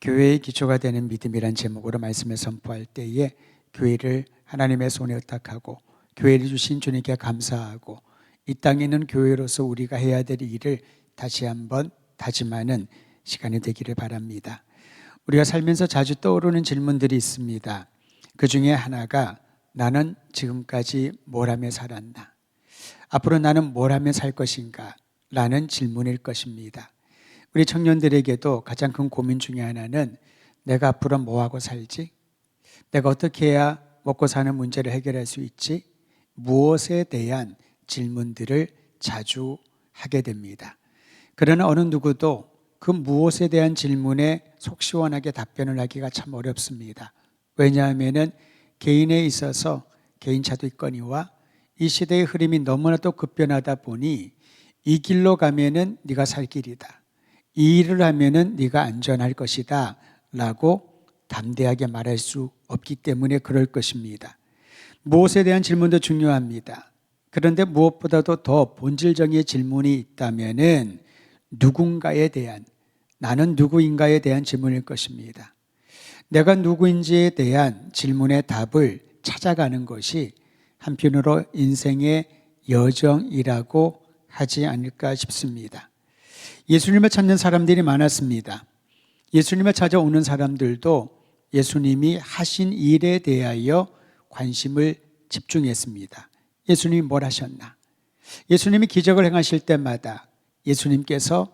교회의 기초가 되는 믿음이란 제목으로 말씀을 선포할 때에 교회를 하나님의 손에 의탁하고 교회를 주신 주님께 감사하고 이 땅에 있는 교회로서 우리가 해야 될 일을 다시 한번 다짐하는 시간이 되기를 바랍니다. 우리가 살면서 자주 떠오르는 질문들이 있습니다. 그 중에 하나가 나는 지금까지 뭘 하며 살았나? 앞으로 나는 뭘 하며 살 것인가? 라는 질문일 것입니다. 우리 청년들에게도 가장 큰 고민 중에 하나는 내가 앞으로 뭐 하고 살지? 내가 어떻게 해야 먹고 사는 문제를 해결할 수 있지? 무엇에 대한 질문들을 자주 하게 됩니다. 그러나 어느 누구도 그 무엇에 대한 질문에 속 시원하게 답변을 하기가 참 어렵습니다. 왜냐하면 개인에 있어서 개인차도 있거니와 이 시대의 흐름이 너무나도 급변하다 보니 이 길로 가면은 네가 살 길이다. 이 일을 하면은 네가 안전할 것이다 라고 담대하게 말할 수 없기 때문에 그럴 것입니다. 무엇에 대한 질문도 중요합니다. 그런데 무엇보다도 더 본질적인 질문이 있다면은 누군가에 대한, 나는 누구인가에 대한 질문일 것입니다. 내가 누구인지에 대한 질문의 답을 찾아가는 것이 한편으로 인생의 여정이라고 하지 않을까 싶습니다. 예수님을 찾는 사람들이 많았습니다. 예수님을 찾아오는 사람들도 예수님이 하신 일에 대하여 관심을 집중했습니다. 예수님이 뭘 하셨나? 예수님이 기적을 행하실 때마다 예수님께서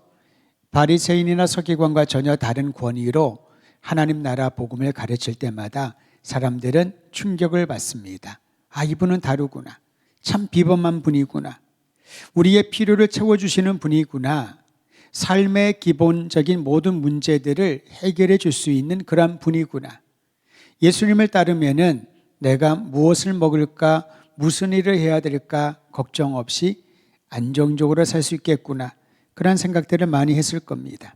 바리새인이나 서기관과 전혀 다른 권위로 하나님 나라 복음을 가르칠 때마다 사람들은 충격을 받습니다. 아, 이분은 다르구나. 참 비범한 분이구나. 우리의 필요를 채워주시는 분이구나. 삶의 기본적인 모든 문제들을 해결해 줄 수 있는 그런 분이구나. 예수님을 따르면은 내가 무엇을 먹을까, 무슨 일을 해야 될까 걱정 없이 안정적으로 살 수 있겠구나. 그런 생각들을 많이 했을 겁니다.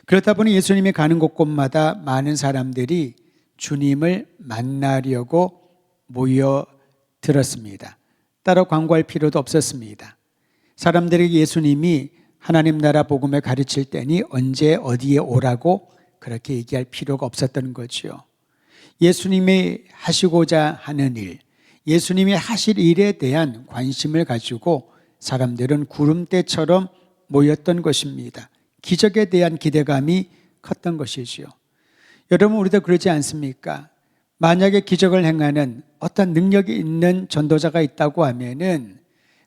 그렇다 보니 예수님이 가는 곳곳마다 많은 사람들이 주님을 만나려고 모여들었습니다. 따로 광고할 필요도 없었습니다. 사람들에게 예수님이 하나님 나라 복음을 가르칠 때니 언제 어디에 오라고 그렇게 얘기할 필요가 없었던 거죠. 예수님이 하시고자 하는 일, 예수님이 하실 일에 대한 관심을 가지고 사람들은 구름대처럼 모였던 것입니다. 기적에 대한 기대감이 컸던 것이지요. 여러분, 우리도 그러지 않습니까? 만약에 기적을 행하는 어떤 능력이 있는 전도자가 있다고 하면은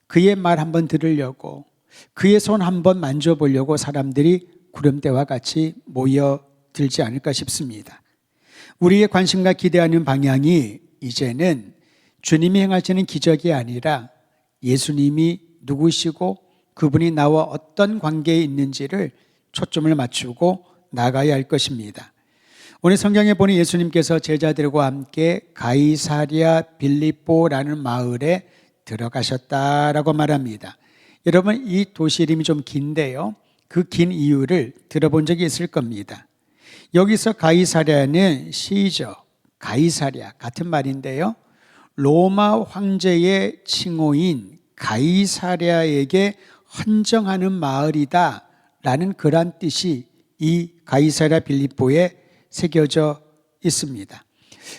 그의 말 한번 들으려고, 그의 손 한번 만져보려고 사람들이 구름대와 같이 모여들지 않을까 싶습니다. 우리의 관심과 기대하는 방향이 이제는 주님이 행하시는 기적이 아니라 예수님이 누구시고 그분이 나와 어떤 관계에 있는지를 초점을 맞추고 나가야 할 것입니다. 오늘 성경에 보니 예수님께서 제자들과 함께 가이사랴 빌립보라는 마을에 들어가셨다라고 말합니다. 여러분, 이 도시 이름이 좀 긴데요. 그 긴 이유를 들어본 적이 있을 겁니다. 여기서 가이사랴는 시저, 가이사랴 같은 말인데요. 로마 황제의 칭호인 가이사랴에게 헌정하는 마을이다 라는 그런 뜻이 이 가이사랴 빌립보에 새겨져 있습니다.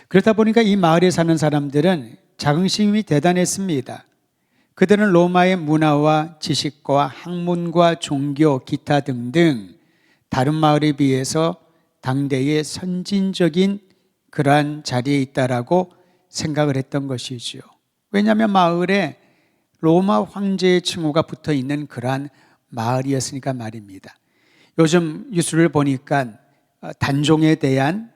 그렇다 보니까 이 마을에 사는 사람들은 자긍심이 대단했습니다. 그들은 로마의 문화와 지식과 학문과 종교, 기타 등등 다른 마을에 비해서 당대의 선진적인 그러한 자리에 있다라고 생각을 했던 것이죠. 왜냐하면 마을에 로마 황제의 칭호가 붙어 있는 그러한 마을이었으니까 말입니다. 요즘 뉴스를 보니까 단종에 대한,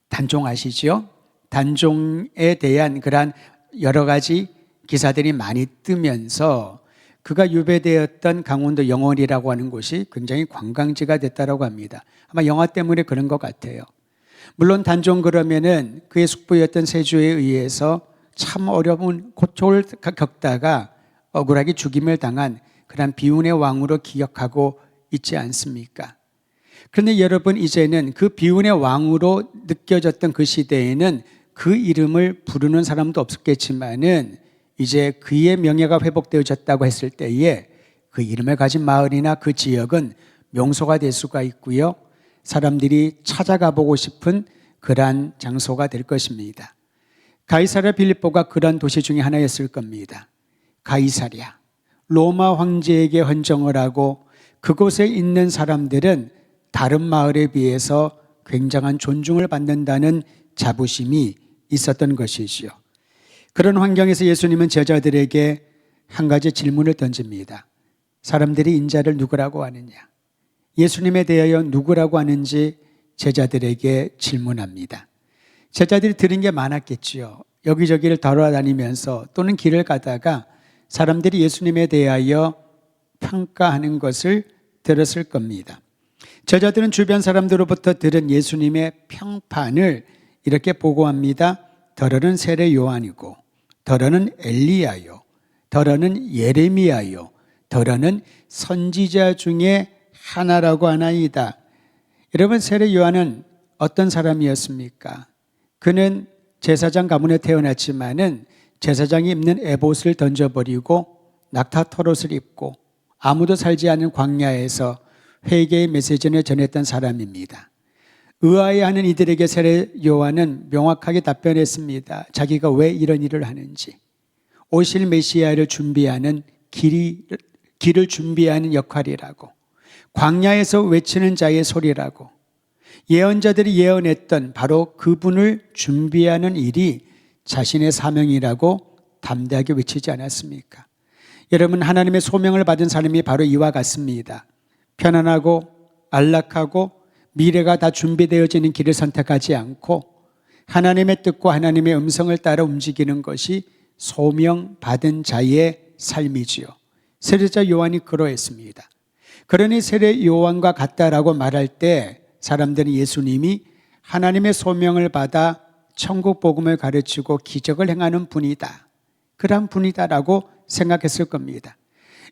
단종 아시죠? 단종에 대한 그러한 여러 가지 기사들이 많이 뜨면서 그가 유배되었던 강원도 영월이라고 하는 곳이 굉장히 관광지가 됐다고 합니다. 아마 영화 때문에 그런 것 같아요. 물론 단종 그러면은 그의 숙부였던 세조에 의해서 참 어려운 고초를 겪다가 억울하게 죽임을 당한 그런 비운의 왕으로 기억하고 있지 않습니까? 그런데 여러분, 이제는 그 비운의 왕으로 느껴졌던 그 시대에는 그 이름을 부르는 사람도 없었겠지만은 이제 그의 명예가 회복되어졌다고 했을 때에 그 이름을 가진 마을이나 그 지역은 명소가 될 수가 있고요. 사람들이 찾아가 보고 싶은 그러한 장소가 될 것입니다. 가이사랴 빌립보가 그러한 도시 중에 하나였을 겁니다. 가이사랴, 로마 황제에게 헌정을 하고 그곳에 있는 사람들은 다른 마을에 비해서 굉장한 존중을 받는다는 자부심이 있었던 것이지요. 그런 환경에서 예수님은 제자들에게 한 가지 질문을 던집니다. 사람들이 인자를 누구라고 하느냐? 예수님에 대하여 누구라고 하는지 제자들에게 질문합니다. 제자들이 들은 게 많았겠지요. 여기저기를 돌아다니면서 또는 길을 가다가 사람들이 예수님에 대하여 평가하는 것을 들었을 겁니다. 제자들은 주변 사람들로부터 들은 예수님의 평판을 이렇게 보고합니다. 더러는 세례 요한이고, 더러는 엘리야요, 더러는 예레미야요, 더러는 선지자 중에 하나라고 하나이다. 여러분, 세례 요한은 어떤 사람이었습니까? 그는 제사장 가문에 태어났지만은 제사장이 입는 에봇을 던져버리고 낙타 털옷을 입고 아무도 살지 않은 광야에서 회개의 메시지를 전했던 사람입니다. 의아해하는 이들에게 세례 요한은 명확하게 답변했습니다. 자기가 왜 이런 일을 하는지, 오실 메시아를 준비하는 길을 준비하는 역할이라고, 광야에서 외치는 자의 소리라고, 예언자들이 예언했던 바로 그분을 준비하는 일이 자신의 사명이라고 담대하게 외치지 않았습니까? 여러분, 하나님의 소명을 받은 사람이 바로 이와 같습니다. 편안하고 안락하고 미래가 다 준비되어지는 길을 선택하지 않고 하나님의 뜻과 하나님의 음성을 따라 움직이는 것이 소명받은 자의 삶이지요. 세례자 요한이 그러했습니다. 그러니 세례 요한과 같다라고 말할 때 사람들은 예수님이 하나님의 소명을 받아 천국 복음을 가르치고 기적을 행하는 분이다, 그런 분이다라고 생각했을 겁니다.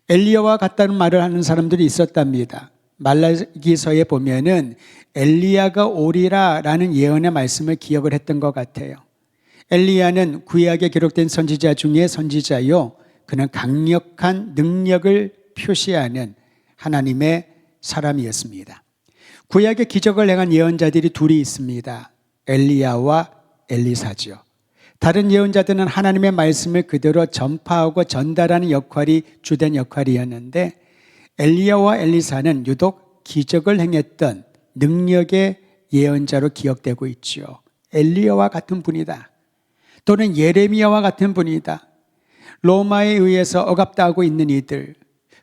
엘리야와 같다는 말을 하는 사람들이 있었답니다. 말라기서에 보면은 엘리야가 오리라 라는 예언의 말씀을 기억을 했던 것 같아요. 엘리야는 구약에 기록된 선지자 중에 선지자요, 그는 강력한 능력을 표시하는 하나님의 사람이었습니다. 구약의 기적을 행한 예언자들이 둘이 있습니다. 엘리야와 엘리사죠. 다른 예언자들은 하나님의 말씀을 그대로 전파하고 전달하는 역할이 주된 역할이었는데 엘리야와 엘리사는 유독 기적을 행했던 능력의 예언자로 기억되고 있죠. 엘리야와 같은 분이다, 또는 예레미야와 같은 분이다. 로마에 의해서 억압당하고 있는 이들,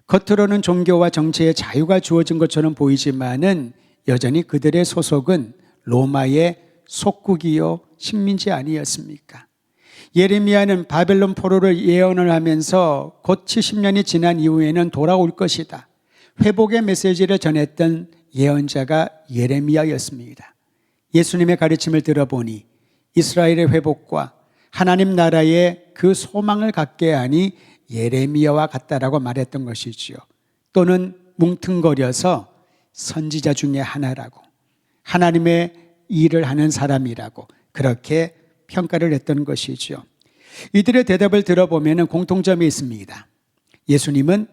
겉으로는 종교와 정치의 자유가 주어진 것처럼 보이지만은 여전히 그들의 소속은 로마의 속국이요 식민지 아니었습니까? 예레미야는 바벨론 포로를 예언을 하면서 곧 70년이 지난 이후에는 돌아올 것이다, 회복의 메시지를 전했던 예언자가 예레미야였습니다. 예수님의 가르침을 들어보니 이스라엘의 회복과 하나님 나라의 그 소망을 갖게 하니 예레미야와 같다라고 말했던 것이지요. 또는 뭉퉁거려서 선지자 중에 하나라고, 하나님의 일을 하는 사람이라고 그렇게 평가를 했던 것이죠. 이들의 대답을 들어보면 공통점이 있습니다. 예수님은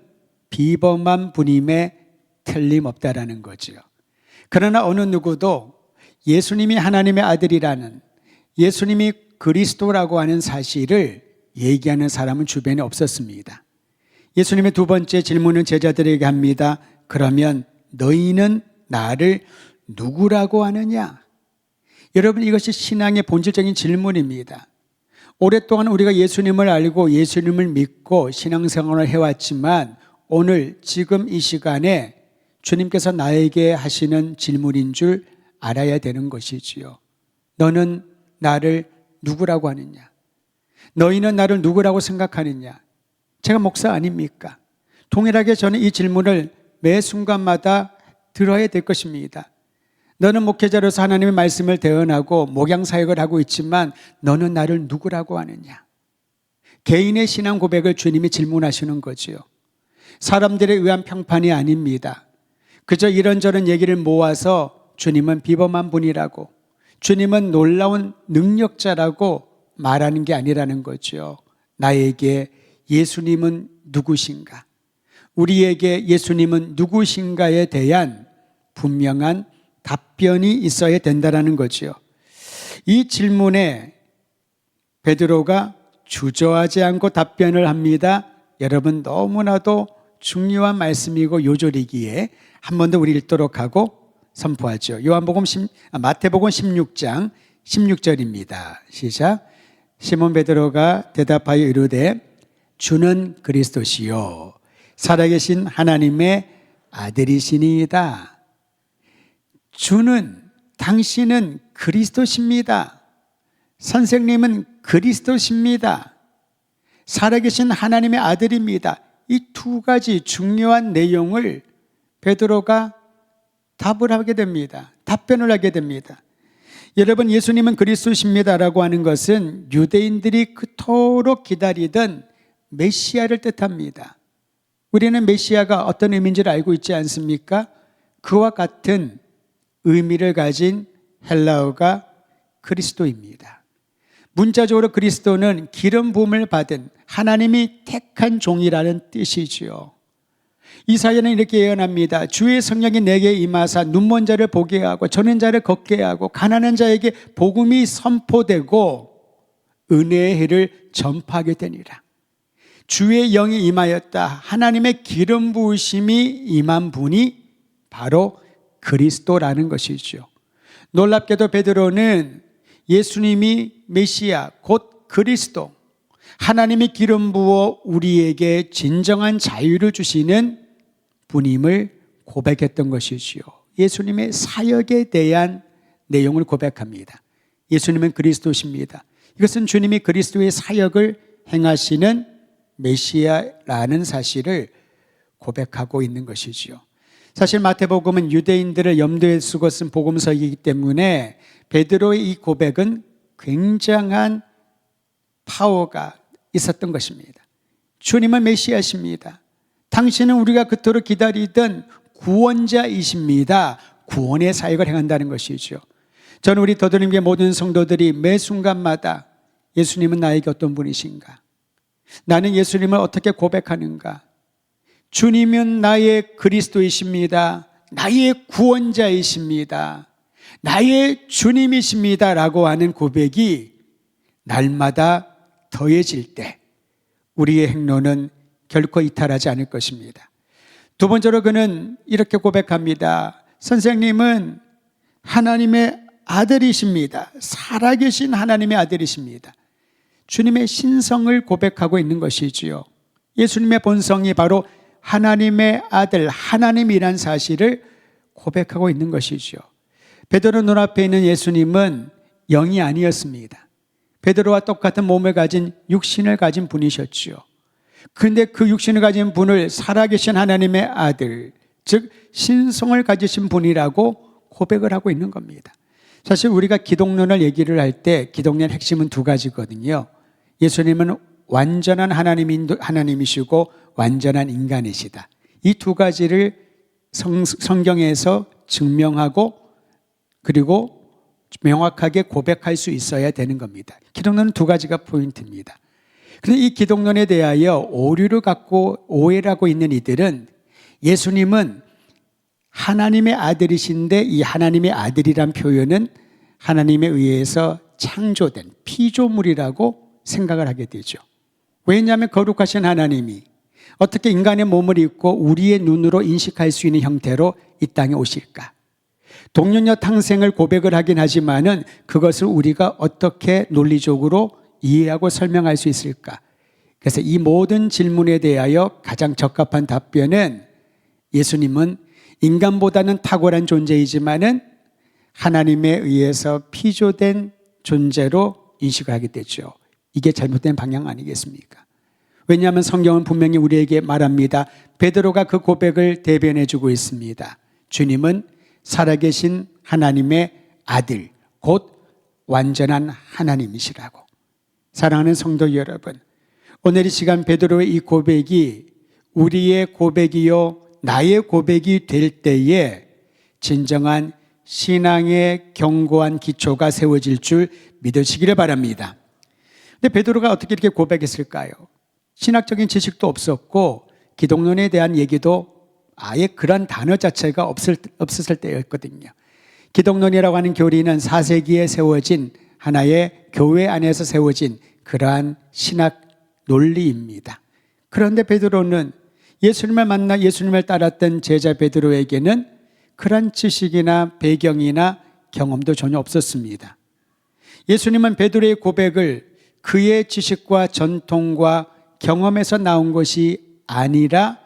비범한 분임에 틀림없다라는 거죠. 그러나 어느 누구도 예수님이 하나님의 아들이라는, 예수님이 그리스도라고 하는 사실을 얘기하는 사람은 주변에 없었습니다. 예수님의 두 번째 질문은 제자들에게 합니다. 그러면 너희는 나를 누구라고 하느냐? 여러분, 이것이 신앙의 본질적인 질문입니다. 오랫동안 우리가 예수님을 알고 예수님을 믿고 신앙생활을 해왔지만 오늘 지금 이 시간에 주님께서 나에게 하시는 질문인 줄 알아야 되는 것이지요. 너는 나를 누구라고 하느냐? 너희는 나를 누구라고 생각하느냐? 제가 목사 아닙니까? 동일하게 저는 이 질문을 매 순간마다 들어야 될 것입니다. 너는 목회자로서 하나님의 말씀을 대언하고 목양사역을 하고 있지만 너는 나를 누구라고 하느냐? 개인의 신앙 고백을 주님이 질문하시는 거지요. 사람들에 의한 평판이 아닙니다. 그저 이런저런 얘기를 모아서 주님은 비범한 분이라고, 주님은 놀라운 능력자라고 말하는 게 아니라는 거죠. 나에게 예수님은 누구신가? 우리에게 예수님은 누구신가에 대한 분명한 답변이 있어야 된다는 거지요. 이 질문에 베드로가 주저하지 않고 답변을 합니다. 여러분, 너무나도 중요한 말씀이고 요절이기에 한 번 더 우리 읽도록 하고 선포하죠. 마태복음 16장 16절입니다. 시작. 시몬 베드로가 대답하여 이르되 주는 그리스도시요 살아계신 하나님의 아들이시니이다. 주는, 당신은 그리스도십니다. 선생님은 그리스도십니다. 살아계신 하나님의 아들입니다. 이 두 가지 중요한 내용을 베드로가 답을 하게 됩니다. 답변을 하게 됩니다. 여러분, 예수님은 그리스도십니다라고 하는 것은 유대인들이 그토록 기다리던 메시아를 뜻합니다. 우리는 메시아가 어떤 의미인지를 알고 있지 않습니까? 그와 같은 의미를 가진 헬라어가 그리스도입니다. 문자적으로 그리스도는 기름 부음을 받은 하나님이 택한 종이라는 뜻이지요. 이사야는 이렇게 예언합니다. 주의 성령이 내게 임하사 눈먼 자를 보게 하고 저는 자를 걷게 하고 가난한 자에게 복음이 선포되고 은혜의 해를 전파하게 되니라. 주의 영이 임하였다. 하나님의 기름 부으심이 임한 분이 바로 그리스도라는 것이죠. 놀랍게도 베드로는 예수님이 메시아 곧 그리스도, 하나님이 기름 부어 우리에게 진정한 자유를 주시는 분임을 고백했던 것이지요. 예수님의 사역에 대한 내용을 고백합니다. 예수님은 그리스도십니다. 이것은 주님이 그리스도의 사역을 행하시는 메시아라는 사실을 고백하고 있는 것이지요. 사실 마태복음은 유대인들을 염두에 두고 쓴 복음서이기 때문에 베드로의 이 고백은 굉장한 파워가 있었던 것입니다. 주님은 메시아십니다. 당신은 우리가 그토록 기다리던 구원자이십니다. 구원의 사역을 행한다는 것이죠. 저는 우리 더드림교회 모든 성도들이 매 순간마다 예수님은 나에게 어떤 분이신가? 나는 예수님을 어떻게 고백하는가? 주님은 나의 그리스도이십니다. 나의 구원자이십니다. 나의 주님이십니다. 라고 하는 고백이 날마다 더해질 때 우리의 행로는 결코 이탈하지 않을 것입니다. 두 번째로 그는 이렇게 고백합니다. 선생님은 하나님의 아들이십니다. 살아계신 하나님의 아들이십니다. 주님의 신성을 고백하고 있는 것이지요. 예수님의 본성이 바로 하나님의 아들, 하나님이란 사실을 고백하고 있는 것이지요. 베드로 눈앞에 있는 예수님은 영이 아니었습니다. 베드로와 똑같은 몸을 가진 육신을 가진 분이셨지요. 그런데 그 육신을 가진 분을 살아계신 하나님의 아들, 즉 신성을 가지신 분이라고 고백을 하고 있는 겁니다. 사실 우리가 기독론을 얘기를 할 때 기독론의 핵심은 두 가지거든요. 예수님은 완전한 하나님이시고 완전한 인간이시다. 이 두 가지를 성경에서 증명하고 그리고 명확하게 고백할 수 있어야 되는 겁니다. 기독론은 두 가지가 포인트입니다. 그런데 이 기독론에 대하여 오류를 갖고 오해를 하고 있는 이들은 예수님은 하나님의 아들이신데 이 하나님의 아들이란 표현은 하나님에 의해서 창조된 피조물이라고 생각을 하게 되죠. 왜냐하면 거룩하신 하나님이 어떻게 인간의 몸을 입고 우리의 눈으로 인식할 수 있는 형태로 이 땅에 오실까? 동년녀 탕생을 고백을 하긴 하지만은 그것을 우리가 어떻게 논리적으로 이해하고 설명할 수 있을까? 그래서 이 모든 질문에 대하여 가장 적합한 답변은 예수님은 인간보다는 탁월한 존재이지만은 하나님에 의해서 피조된 존재로 인식을 하게 되죠. 이게 잘못된 방향 아니겠습니까? 왜냐하면 성경은 분명히 우리에게 말합니다. 베드로가 그 고백을 대변해 주고 있습니다. 주님은 살아계신 하나님의 아들, 곧 완전한 하나님이시라고. 사랑하는 성도 여러분, 오늘 이 시간 베드로의 이 고백이 우리의 고백이요 나의 고백이 될 때에 진정한 신앙의 견고한 기초가 세워질 줄 믿으시기를 바랍니다. 근데 베드로가 어떻게 이렇게 고백했을까요? 신학적인 지식도 없었고 기독론에 대한 얘기도 아예 그런 단어 자체가 없었을 때였거든요. 기독론이라고 하는 교리는 4세기에 세워진 하나의 교회 안에서 세워진 그러한 신학 논리입니다. 그런데 베드로는 예수님을 만나 예수님을 따랐던 제자 베드로에게는 그러한 지식이나 배경이나 경험도 전혀 없었습니다. 예수님은 베드로의 고백을 그의 지식과 전통과 경험에서 나온 것이 아니라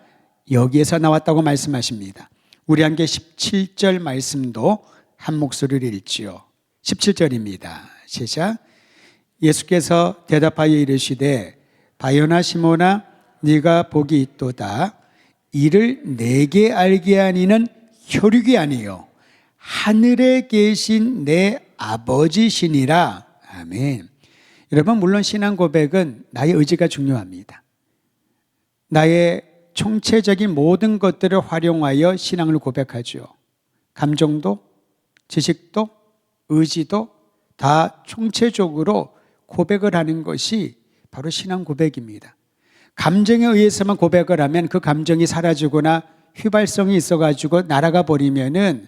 여기에서 나왔다고 말씀하십니다. 우리 함께 17절 말씀도 한 목소리로 읽지요. 17절입니다. 시작. 예수께서 대답하여 이르시되 바요나 시몬아 네가 복이 있도다. 이를 내게 알게 하니는 혈육이 아니요 하늘에 계신 내 아버지시니라. 아멘. 여러분, 물론 신앙 고백은 나의 의지가 중요합니다. 나의 총체적인 모든 것들을 활용하여 신앙을 고백하죠. 감정도, 지식도, 의지도 다 총체적으로 고백을 하는 것이 바로 신앙 고백입니다. 감정에 의해서만 고백을 하면 그 감정이 사라지거나 휘발성이 있어가지고 날아가 버리면은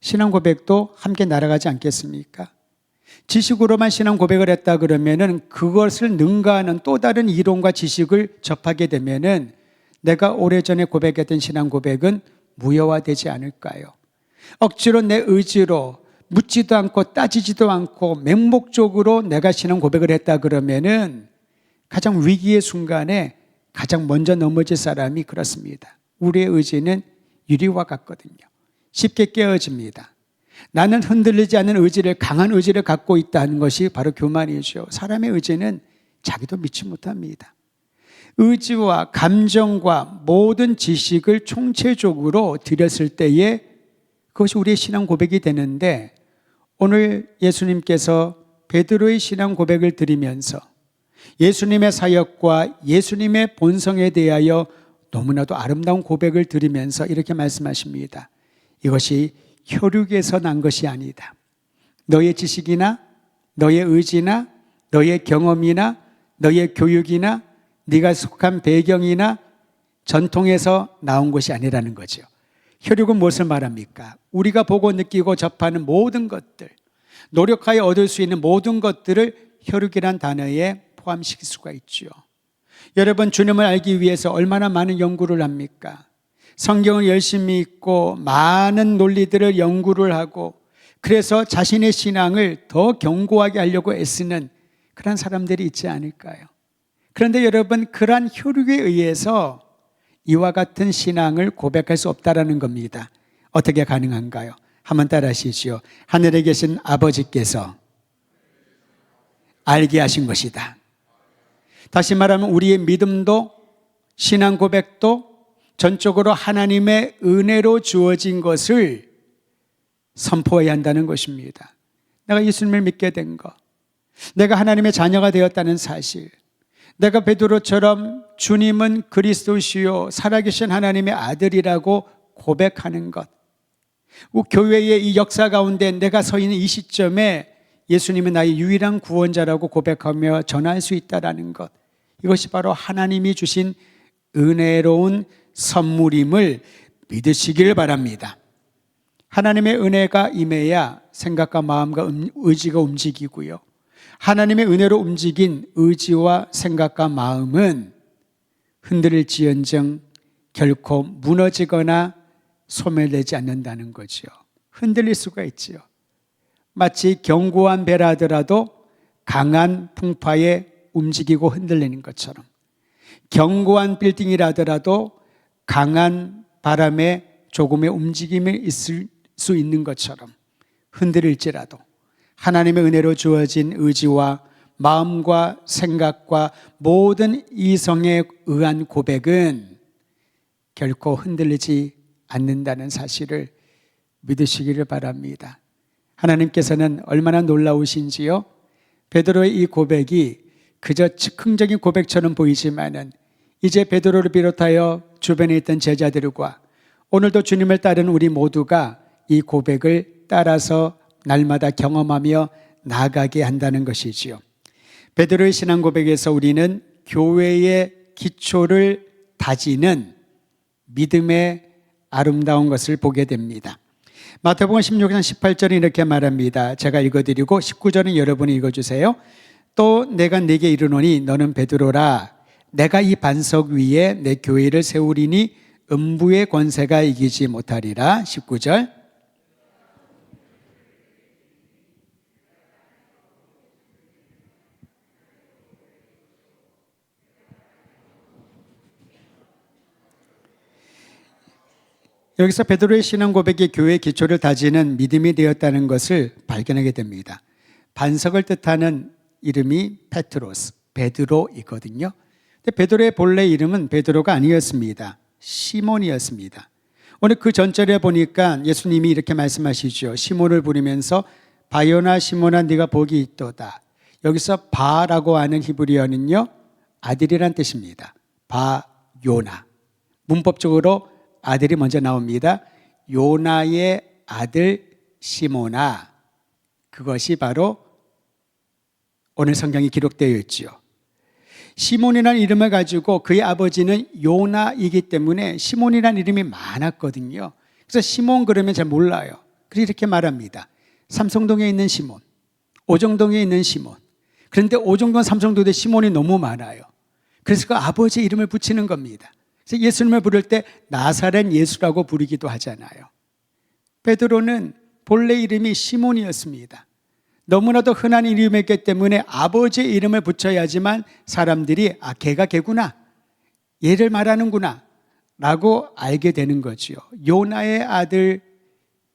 신앙 고백도 함께 날아가지 않겠습니까? 지식으로만 신앙 고백을 했다 그러면은 그것을 능가하는 또 다른 이론과 지식을 접하게 되면은 내가 오래전에 고백했던 신앙 고백은 무효화되지 않을까요? 억지로 내 의지로 묻지도 않고 따지지도 않고 맹목적으로 내가 신앙 고백을 했다 그러면은 가장 위기의 순간에 가장 먼저 넘어질 사람이 그렇습니다. 우리의 의지는 유리와 같거든요. 쉽게 깨어집니다. 나는 흔들리지 않는 의지를, 강한 의지를 갖고 있다는 것이 바로 교만이죠. 사람의 의지는 자기도 믿지 못합니다. 의지와 감정과 모든 지식을 총체적으로 들였을 때에 그것이 우리의 신앙 고백이 되는데, 오늘 예수님께서 베드로의 신앙 고백을 드리면서 예수님의 사역과 예수님의 본성에 대하여 너무나도 아름다운 고백을 드리면서 이렇게 말씀하십니다. 이것이 혈육에서 난 것이 아니다. 너의 지식이나 너의 의지나 너의 경험이나 너의 교육이나 네가 속한 배경이나 전통에서 나온 것이 아니라는 거죠. 혈육은 무엇을 말합니까? 우리가 보고 느끼고 접하는 모든 것들, 노력하여 얻을 수 있는 모든 것들을 혈육이란 단어에 포함시킬 수가 있죠. 여러분, 주님을 알기 위해서 얼마나 많은 연구를 합니까? 성경을 열심히 읽고 많은 논리들을 연구를 하고 그래서 자신의 신앙을 더 견고하게 하려고 애쓰는 그런 사람들이 있지 않을까요? 그런데 여러분, 그러한 혈육에 의해서 이와 같은 신앙을 고백할 수 없다라는 겁니다. 어떻게 가능한가요? 한번 따라 하시죠. 하늘에 계신 아버지께서 알게 하신 것이다. 다시 말하면 우리의 믿음도 신앙 고백도 전적으로 하나님의 은혜로 주어진 것을 선포해야 한다는 것입니다. 내가 예수님을 믿게 된 것, 내가 하나님의 자녀가 되었다는 사실, 내가 베드로처럼 주님은 그리스도시요 살아계신 하나님의 아들이라고 고백하는 것, 교회의 이 역사 가운데 내가 서 있는 이 시점에 예수님은 나의 유일한 구원자라고 고백하며 전할 수 있다는 것, 이것이 바로 하나님이 주신 은혜로운 선물임을 믿으시길 바랍니다. 하나님의 은혜가 임해야 생각과 마음과 의지가 움직이고요. 하나님의 은혜로 움직인 의지와 생각과 마음은 흔들릴지언정 결코 무너지거나 소멸되지 않는다는 거죠. 흔들릴 수가 있지요. 마치 견고한 배라 하더라도 강한 풍파에 움직이고 흔들리는 것처럼, 견고한 빌딩이라 하더라도 강한 바람에 조금의 움직임이 있을 수 있는 것처럼 흔들릴지라도 하나님의 은혜로 주어진 의지와 마음과 생각과 모든 이성에 의한 고백은 결코 흔들리지 않는다는 사실을 믿으시기를 바랍니다. 하나님께서는 얼마나 놀라우신지요? 베드로의 이 고백이 그저 즉흥적인 고백처럼 보이지만은 이제 베드로를 비롯하여 주변에 있던 제자들과 오늘도 주님을 따르는 우리 모두가 이 고백을 따라서 날마다 경험하며 나아가게 한다는 것이지요. 베드로의 신앙 고백에서 우리는 교회의 기초를 다지는 믿음의 아름다운 것을 보게 됩니다. 마태복음 16장 18절에 이렇게 말합니다. 제가 읽어드리고 19절은 여러분이 읽어주세요. 또 내가 네게 이르노니 너는 베드로라. 내가 이 반석 위에 내 교회를 세우리니 음부의 권세가 이기지 못하리라. 19절. 여기서 베드로의 신앙 고백이 교회의 기초를 다지는 믿음이 되었다는 것을 발견하게 됩니다. 반석을 뜻하는 이름이 페트로스, 베드로이거든요. 근데 베드로의 본래 이름은 베드로가 아니었습니다. 시몬이었습니다. 오늘 그 전절에 보니까 예수님이 이렇게 말씀하시죠. 시몬을 부르면서 바요나 시몬아 네가 복이 있도다. 여기서 바라고 하는 히브리어는요, 아들이란 뜻입니다. 바요나. 문법적으로 아들이 먼저 나옵니다. 요나의 아들 시몬아. 그것이 바로 오늘 성경에 기록되어 있지요. 시몬이라는 이름을 가지고 그의 아버지는 요나이기 때문에 시몬이라는 이름이 많았거든요. 그래서 시몬 그러면 잘 몰라요. 그래서 이렇게 말합니다. 삼성동에 있는 시몬, 오정동에 있는 시몬. 그런데 오정동, 삼성동에 시몬이 너무 많아요. 그래서 그 아버지 이름을 붙이는 겁니다. 그래서 예수님을 부를 때 나사렛 예수라고 부르기도 하잖아요. 베드로는 본래 이름이 시몬이었습니다. 너무나도 흔한 이름이었기 때문에 아버지의 이름을 붙여야지만 사람들이 걔가 걔구나, 얘를 말하는구나 라고 알게 되는 거죠. 요나의 아들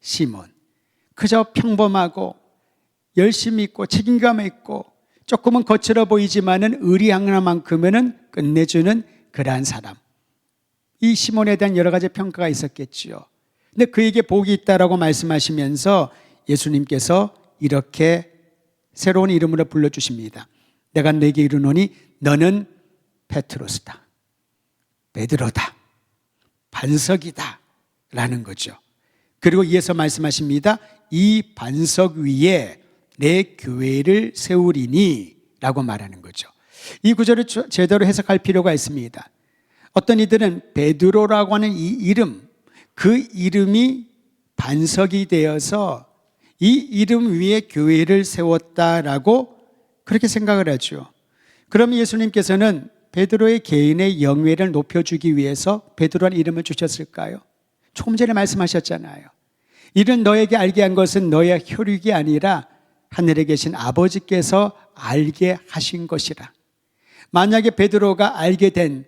시몬. 그저 평범하고 열심히 있고 책임감 있고 조금은 거칠어 보이지만은 의리양나만큼은 끝내주는 그러한 사람. 이 시몬에 대한 여러 가지 평가가 있었겠지요. 근데 그에게 복이 있다라고 말씀하시면서 예수님께서 이렇게 새로운 이름으로 불러주십니다. 내가 네게 이르노니 너는 페트로스다. 베드로다. 반석이다. 라는 거죠. 그리고 이어서 말씀하십니다. 이 반석 위에 내 교회를 세우리니 라고 말하는 거죠. 이 구절을 제대로 해석할 필요가 있습니다. 어떤 이들은 베드로라고 하는 이 이름, 그 이름이 반석이 되어서 이 이름 위에 교회를 세웠다라고 그렇게 생각을 하죠. 그럼 예수님께서는 베드로의 개인의 영예를 높여주기 위해서 베드로라는 이름을 주셨을까요? 조금 전에 말씀하셨잖아요. 이는 너에게 알게 한 것은 너의 혈육이 아니라 하늘에 계신 아버지께서 알게 하신 것이라. 만약에 베드로가 알게 된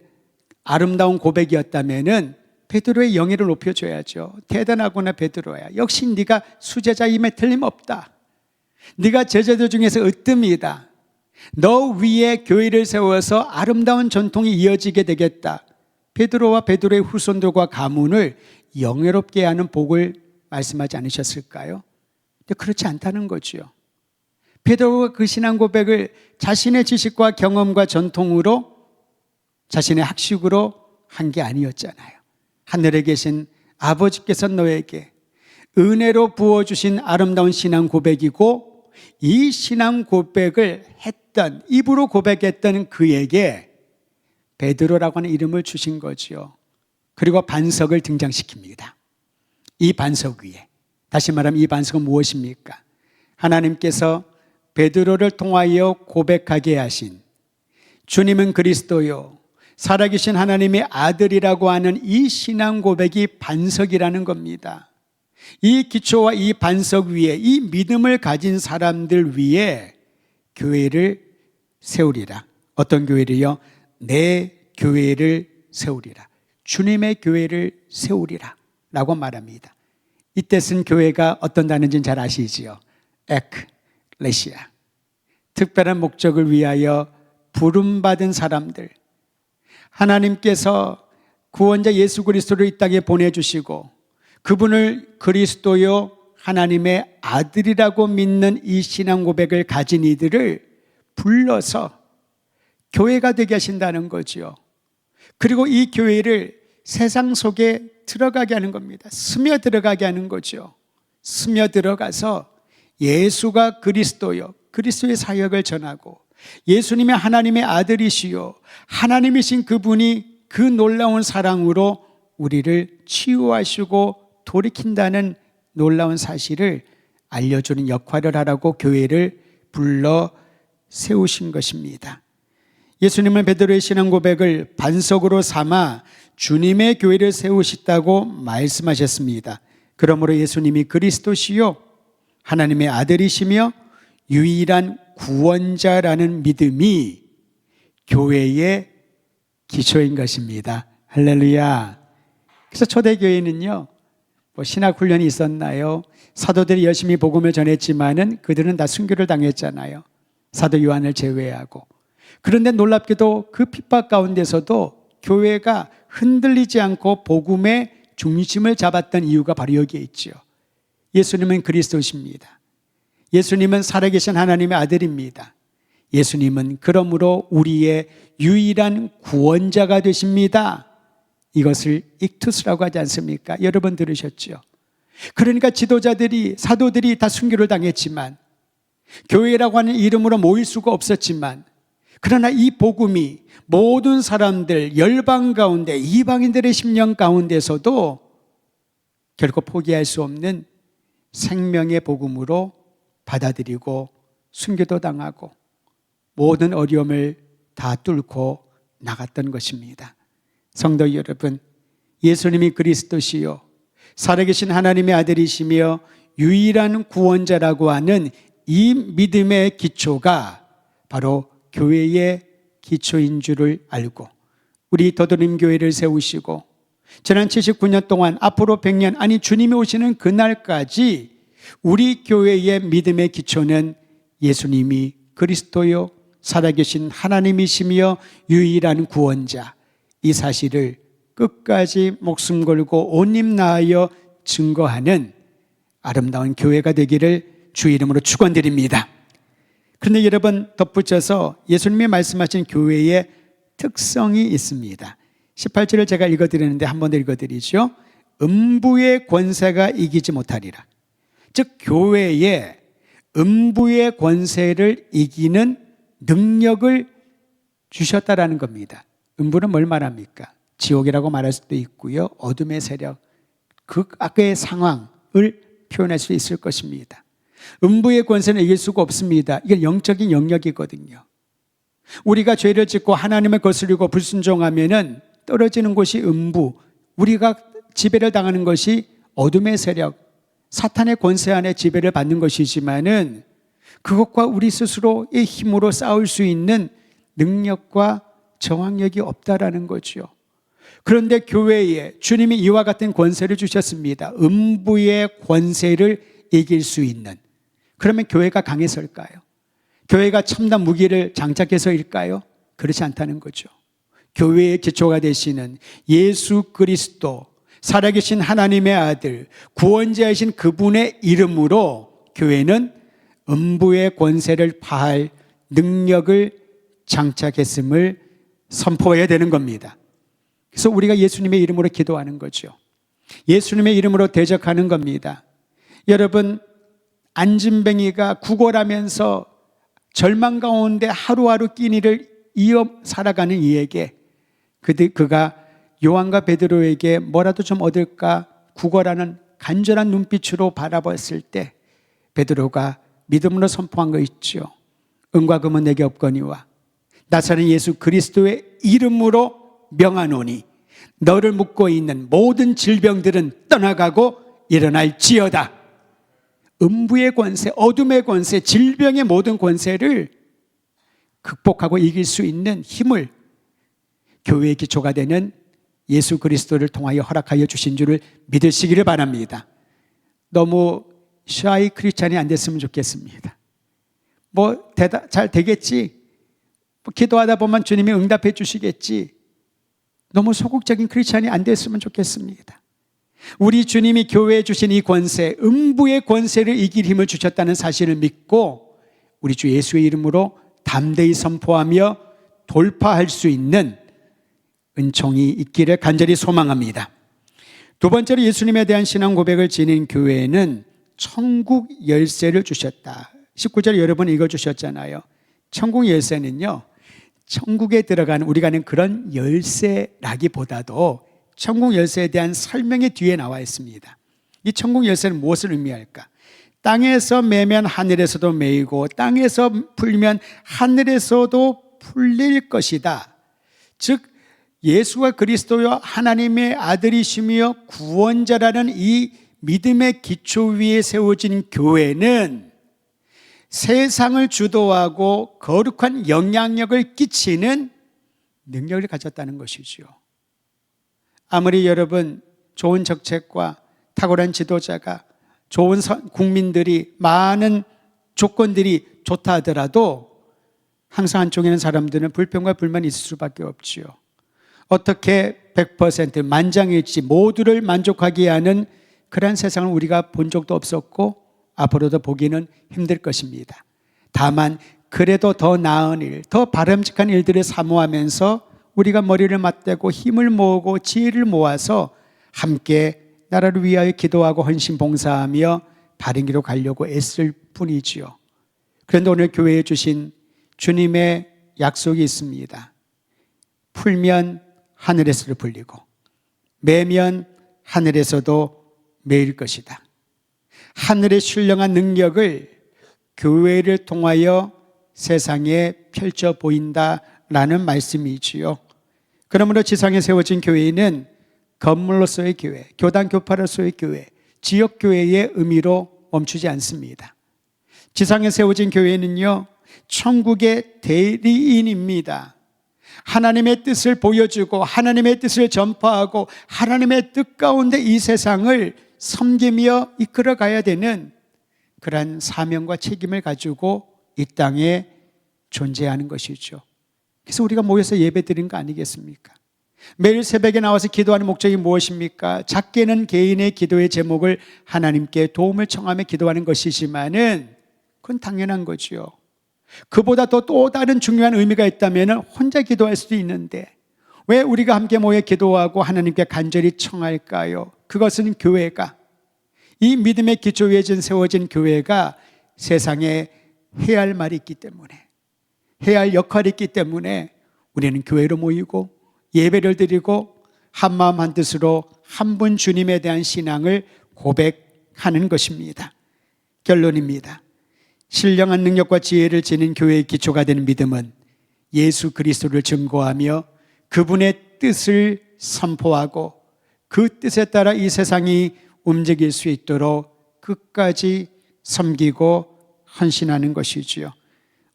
아름다운 고백이었다면은 베드로의 영예를 높여줘야죠. 대단하구나 베드로야. 역시 네가 수제자임에 틀림없다. 네가 제자들 중에서 으뜸이다. 너 위에 교회를 세워서 아름다운 전통이 이어지게 되겠다. 베드로와 베드로의 후손들과 가문을 영예롭게 하는 복을 말씀하지 않으셨을까요? 근데 그렇지 않다는 거죠. 베드로가 그 신앙 고백을 자신의 지식과 경험과 전통으로 자신의 학식으로 한 게 아니었잖아요. 하늘에 계신 아버지께서 너에게 은혜로 부어주신 아름다운 신앙 고백이고 이 신앙 고백을 했던, 입으로 고백했던 그에게 베드로라고 하는 이름을 주신 거죠. 그리고 반석을 등장시킵니다. 이 반석 위에, 다시 말하면 이 반석은 무엇입니까? 하나님께서 베드로를 통하여 고백하게 하신 주님은 그리스도요 살아계신 하나님의 아들이라고 하는 이 신앙 고백이 반석이라는 겁니다. 이 기초와 이 반석 위에 이 믿음을 가진 사람들 위에 교회를 세우리라. 어떤 교회를요? 내 교회를 세우리라. 주님의 교회를 세우리라 라고 말합니다. 이때 쓴 교회가 어떤 단어인지는 잘 아시지요? 에클레시아. 특별한 목적을 위하여 부름받은 사람들, 하나님께서 구원자 예수 그리스도를 이 땅에 보내주시고 그분을 그리스도요 하나님의 아들이라고 믿는 이 신앙 고백을 가진 이들을 불러서 교회가 되게 하신다는 거죠. 그리고 이 교회를 세상 속에 들어가게 하는 겁니다. 스며 들어가게 하는 거죠. 스며 들어가서 예수가 그리스도요 그리스도의 사역을 전하고 예수님이 하나님의 아들이시요 하나님이신 그분이 그 놀라운 사랑으로 우리를 치유하시고 돌이킨다는 놀라운 사실을 알려주는 역할을 하라고 교회를 불러 세우신 것입니다. 예수님은 베드로의 신앙 고백을 반석으로 삼아 주님의 교회를 세우셨다고 말씀하셨습니다. 그러므로 예수님이 그리스도시요 하나님의 아들이시며 유일한 구원자라는 믿음이 교회의 기초인 것입니다. 할렐루야. 그래서 초대교회는요, 신학훈련이 있었나요? 사도들이 열심히 복음을 전했지만은 그들은 다 순교를 당했잖아요. 사도 요한을 제외하고. 그런데 놀랍게도 그 핍박 가운데서도 교회가 흔들리지 않고 복음의 중심을 잡았던 이유가 바로 여기에 있죠. 예수님은 그리스도십니다. 예수님은 살아계신 하나님의 아들입니다. 예수님은 그러므로 우리의 유일한 구원자가 되십니다. 이것을 익투스라고 하지 않습니까? 여러분 들으셨죠? 그러니까 지도자들이, 사도들이 다 순교를 당했지만, 교회라고 하는 이름으로 모일 수가 없었지만, 그러나 이 복음이 모든 사람들, 열방 가운데, 이방인들의 심령 가운데서도 결코 포기할 수 없는 생명의 복음으로 받아들이고 순교도 당하고 모든 어려움을 다 뚫고 나갔던 것입니다. 성도 여러분, 예수님이 그리스도시요 살아계신 하나님의 아들이시며 유일한 구원자라고 하는 이 믿음의 기초가 바로 교회의 기초인 줄을 알고 우리 더드림 교회를 세우시고 지난 79년 동안 앞으로 100년, 아니 주님이 오시는 그날까지 우리 교회의 믿음의 기초는 예수님이 그리스도요 살아계신 하나님이시며 유일한 구원자, 이 사실을 끝까지 목숨 걸고 온 힘 다하여 증거하는 아름다운 교회가 되기를 주 이름으로 축원드립니다. 그런데 여러분, 덧붙여서 예수님이 말씀하신 교회의 특성이 있습니다. 18절을 제가 읽어드리는데 한 번 더 읽어드리죠. 음부의 권세가 이기지 못하리라. 즉 교회에 음부의 권세를 이기는 능력을 주셨다라는 겁니다. 음부는 뭘 말합니까? 지옥이라고 말할 수도 있고요, 어둠의 세력, 극악의 상황을 표현할 수 있을 것입니다. 음부의 권세는 이길 수가 없습니다. 이게 영적인 영역이거든요. 우리가 죄를 짓고 하나님을 거스르고 불순종하면은 떨어지는 곳이 음부, 우리가 지배를 당하는 것이 어둠의 세력, 사탄의 권세 안에 지배를 받는 것이지만은 그것과 우리 스스로의 힘으로 싸울 수 있는 능력과 저항력이 없다라는 거죠. 그런데 교회에 주님이 이와 같은 권세를 주셨습니다. 음부의 권세를 이길 수 있는. 그러면 교회가 강해서일까요? 교회가 첨단 무기를 장착해서일까요? 그렇지 않다는 거죠. 교회의 기초가 되시는 예수 그리스도, 살아계신 하나님의 아들, 구원자이신 그분의 이름으로 교회는 음부의 권세를 파할 능력을 장착했음을 선포해야 되는 겁니다. 그래서 우리가 예수님의 이름으로 기도하는 거죠. 예수님의 이름으로 대적하는 겁니다. 여러분, 안진뱅이가 구걸하면서 절망 가운데 하루하루 끼니를 이어 살아가는 이에게 그가 요한과 베드로에게 뭐라도 좀 얻을까 구걸하는 간절한 눈빛으로 바라봤을 때 베드로가 믿음으로 선포한 거 있죠. 은과 금은 내게 없거니와 나사렛 예수 그리스도의 이름으로 명하노니 너를 묶고 있는 모든 질병들은 떠나가고 일어날지어다. 음부의 권세, 어둠의 권세, 질병의 모든 권세를 극복하고 이길 수 있는 힘을 교회의 기초가 되는 예수 그리스도를 통하여 허락하여 주신 줄을 믿으시기를 바랍니다. 너무 샤이 크리스찬이 안 됐으면 좋겠습니다. 잘 되겠지, 기도하다 보면 주님이 응답해 주시겠지, 너무 소극적인 크리스찬이 안 됐으면 좋겠습니다. 우리 주님이 교회에 주신 이 권세, 음부의 권세를 이길 힘을 주셨다는 사실을 믿고 우리 주 예수의 이름으로 담대히 선포하며 돌파할 수 있는 은총이 있기를 간절히 소망합니다. 두 번째로 예수님에 대한 신앙 고백을 지닌 교회는 천국 열쇠를 주셨다. 19절 여러분 읽어주셨잖아요. 천국 열쇠는요, 천국에 들어가는 우리가 아는 그런 열쇠라기보다도 천국 열쇠에 대한 설명이 뒤에 나와 있습니다. 이 천국 열쇠는 무엇을 의미할까? 땅에서 매면 하늘에서도 매이고 땅에서 풀면 하늘에서도 풀릴 것이다. 즉 예수가 그리스도여 하나님의 아들이시며 구원자라는 이 믿음의 기초 위에 세워진 교회는 세상을 주도하고 거룩한 영향력을 끼치는 능력을 가졌다는 것이죠. 아무리 여러분 좋은 정책과 탁월한 지도자가 좋은 국민들이 많은 조건들이 좋다 하더라도 항상 한쪽에는 사람들은 불평과 불만이 있을 수밖에 없지요. 어떻게 100% 만장일치 모두를 만족하게 하는 그런 세상을 우리가 본 적도 없었고 앞으로도 보기는 힘들 것입니다. 다만 그래도 더 나은 일, 더 바람직한 일들을 사모하면서 우리가 머리를 맞대고 힘을 모으고 지혜를 모아서 함께 나라를 위하여 기도하고 헌신 봉사하며 바른 길로 가려고 애쓸 뿐이지요. 그런데 오늘 교회에 주신 주님의 약속이 있습니다. 풀면 하늘에서도 풀리고 매면 하늘에서도 매일 것이다. 하늘의 신령한 능력을 교회를 통하여 세상에 펼쳐 보인다라는 말씀이지요. 그러므로 지상에 세워진 교회는 건물로서의 교회, 교단 교파로서의 교회, 지역교회의 의미로 멈추지 않습니다. 지상에 세워진 교회는요, 천국의 대리인입니다. 하나님의 뜻을 보여주고 하나님의 뜻을 전파하고 하나님의 뜻 가운데 이 세상을 섬기며 이끌어가야 되는 그러한 사명과 책임을 가지고 이 땅에 존재하는 것이죠. 그래서 우리가 모여서 예배드리는 거 아니겠습니까? 매일 새벽에 나와서 기도하는 목적이 무엇입니까? 작게는 개인의 기도의 제목을 하나님께 도움을 청하며 기도하는 것이지만은 그건 당연한 거죠. 그보다 또 다른 중요한 의미가 있다면 혼자 기도할 수도 있는데 왜 우리가 함께 모여 기도하고 하나님께 간절히 청할까요? 그것은 교회가, 이 믿음의 기초 위에 세워진 교회가 세상에 해야 할 말이 있기 때문에, 해야 할 역할이 있기 때문에 우리는 교회로 모이고 예배를 드리고 한마음 한뜻으로 한 분 주님에 대한 신앙을 고백하는 것입니다. 결론입니다. 신령한 능력과 지혜를 지닌 교회의 기초가 되는 믿음은 예수 그리스도를 증거하며 그분의 뜻을 선포하고 그 뜻에 따라 이 세상이 움직일 수 있도록 끝까지 섬기고 헌신하는 것이지요.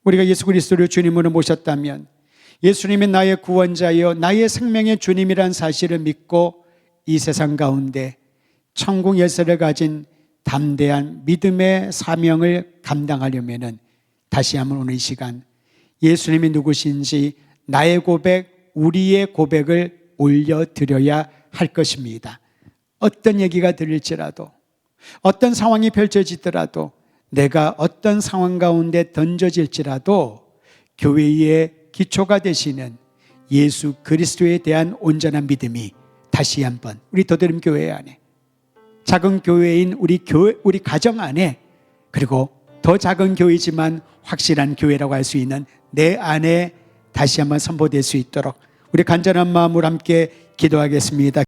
우리가 예수 그리스도를 주님으로 모셨다면 예수님이 나의 구원자여 나의 생명의 주님이란 사실을 믿고 이 세상 가운데 천국 열쇠를 가진 담대한 믿음의 사명을 감당하려면 다시 한번 오늘 이 시간 예수님이 누구신지 나의 고백, 우리의 고백을 올려드려야 할 것입니다. 어떤 얘기가 들릴지라도, 어떤 상황이 펼쳐지더라도, 내가 어떤 상황 가운데 던져질지라도 교회의 기초가 되시는 예수 그리스도에 대한 온전한 믿음이 다시 한번 우리 더드림 교회 안에, 작은 교회인 우리 가정 안에, 그리고 더 작은 교회지만 확실한 교회라고 할 수 있는 내 안에 다시 한번 선포될 수 있도록 우리 간절한 마음으로 함께 기도하겠습니다.